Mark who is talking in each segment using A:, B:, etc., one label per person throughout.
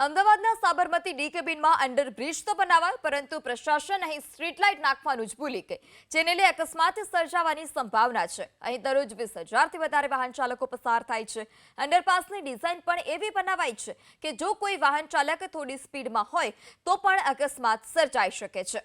A: અમદાવાદના Sabarmati D કેબિનમાં underbridge તો બનાવાય પરંતુ પ્રશાસન અહીં સ્ટ્રીટ લાઇટ નાખવાનું જ ભૂલી ગઈ, જેને લઈ અકસ્માત સર્જાવાની સંભાવના છે। અહીં દરરોજ 20,000થી વધારે વાહન ચાલકો પસાર થાય છે। અંડરપાસની ડિઝાઇન પણ એવી બનાવાઈ છે કે જો કોઈ વાહન ચાલક થોડી સ્પીડમાં હોય તો પણ અકસ્માત સર્જાઈ શકે છે।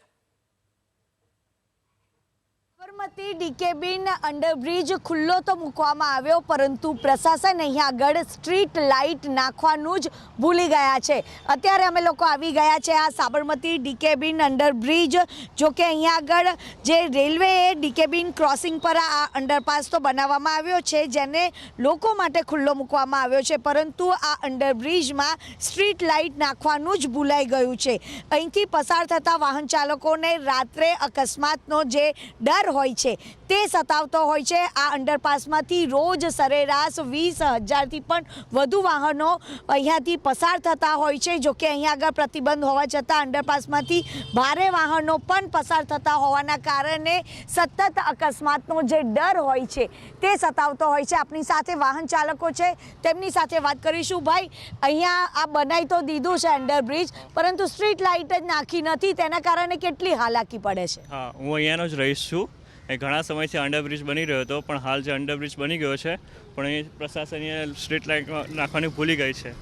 B: સાબરમતી ડી કેબિન અંડરબ્રિજ ખુલ્લો તો મૂકવામાં આવ્યો, પરંતુ પ્રશાસન અહીં આગળ સ્ટ્રીટ લાઇટ નાખવાનું જ ભૂલી ગયા છે। અત્યારે અમે લોકો આવી ગયા છે આ સાબરમતી ડી કેબિન અંડરબ્રિજ। જો કે અહીંયા આગળ જે રેલવે ડી કેબિન ક્રોસિંગ પર આ અંડરપાસ તો બનાવવામાં આવ્યો છે, જેને લોકો માટે ખુલ્લો મૂકવામાં આવ્યો છે, પરંતુ આ અંડરબ્રિજમાં સ્ટ્રીટ લાઇટ નાખવાનું જ ભૂલાઈ ગયું છે। અહીંથી પસાર થતા વાહન ચાલકોને રાત્રે અકસ્માતનો જે ડર હોય છે તે સતાવતો હોય છે। આ અંડરપાસમાંથી રોજ સરેરાશ 20,000થી પણ વધુ વાહનો અહીંયાથી પસાર થતા હોય છે। જો કે અહીંયા આગળ પ્રતિબંધ હોવા છતાં અંડરપાસમાંથી ભારે વાહનો પણ પસાર થતા હોવાના કારણે સતત અકસ્માતનો જે ડર હોય છે તે સતાવતો હોય છે। આપણી સાથે વાહન ચાલકો છે, તેમની સાથે વાત કરીશું। ભાઈ, અહીંયા આ બનાવી તો દીધું છે અંડરબ્રિજ, પરંતુ સ્ટ્રીટ લાઇટ જ નાખી નથી, તેના કારણે કેટલી હાલાકી પડે છે?
C: હા, હું અહીંયાનો જ રહીશ છું। એ ઘણા સમયથી અંડરબ્રિજ બની રહ્યો હતો, પણ હાલ જે અંડરબ્રિજ બની ગયો છે પણ એ પ્રશાસન સ્ટ્રીટ લાઇટ નાખવાની ભૂલી ગઈ છે।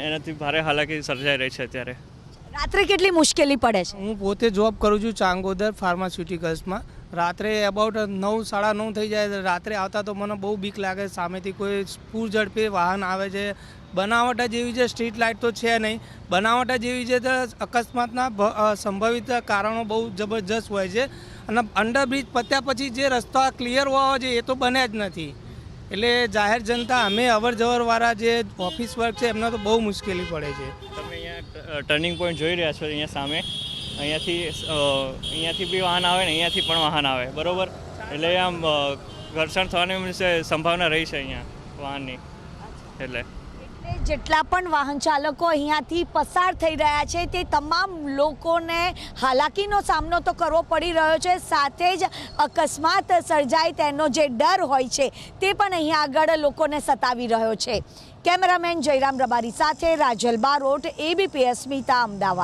C: એનાથી ભારે હાલાકી સર્જાઈ રહી છે અત્યારે।
B: રાત્રે કેટલી મુશ્કેલી પડે છે?
D: હું પોતે જોબ કરું છું ચાંગોદર ફાર્માસ્યુટિકલ્સમાં। રાત્રે અબાઉટ 9, 9:30 થઈ જાય। રાત્રે આવતા તો મને બહુ બીક લાગે, સામેથી કોઈ પૂર ઝડપે વાહન આવે છે। બનાવટ જેવી છે, સ્ટ્રીટ લાઇટ તો છે નહીં, બનાવટ જેવી છે તો અકસ્માતના સંભવિત કારણો બહુ જબરજસ્ત હોય છે। અને અંડરબ્રિજ પત્યા પછી જે રસ્તા ક્લિયર હોવા જોઈએ એ તો બન્યા જ નથી, એટલે જાહેર જનતા અમે અવર જવરવાળા જે ઓફિસ વર્ક છે એમને તો બહુ મુશ્કેલી પડે છે।
C: તમે અહીંયા ટર્નિંગ પોઈન્ટ જોઈ રહ્યા છો, અહીંયા સામે અહીંયાથી બી વાહન આવે ને અહીંયાથી પણ વાહન આવે, બરાબર? એટલે આમ ઘર્ષણ થવાની સંભાવના રહી છે અહીંયા વાહનની। એટલે
B: જેટલા પણ વાહન ચાલકો અહીંયાથી પસાર થઈ રહ્યા છે તે તમામ લોકોને હાલાકીનો સામનો તો કરવો પડી રહ્યો છે, સાથે જ અકસ્માત સર્જાય તેનો જે ડર હોય છે તે પણ અહીંયા આગળ લોકોને સતાવી રહ્યો છે। કેમેરામેન જયરામ રબારી સાથે રાજલ બારોટ, ABP અસ્મિતા, અમદાવાદ।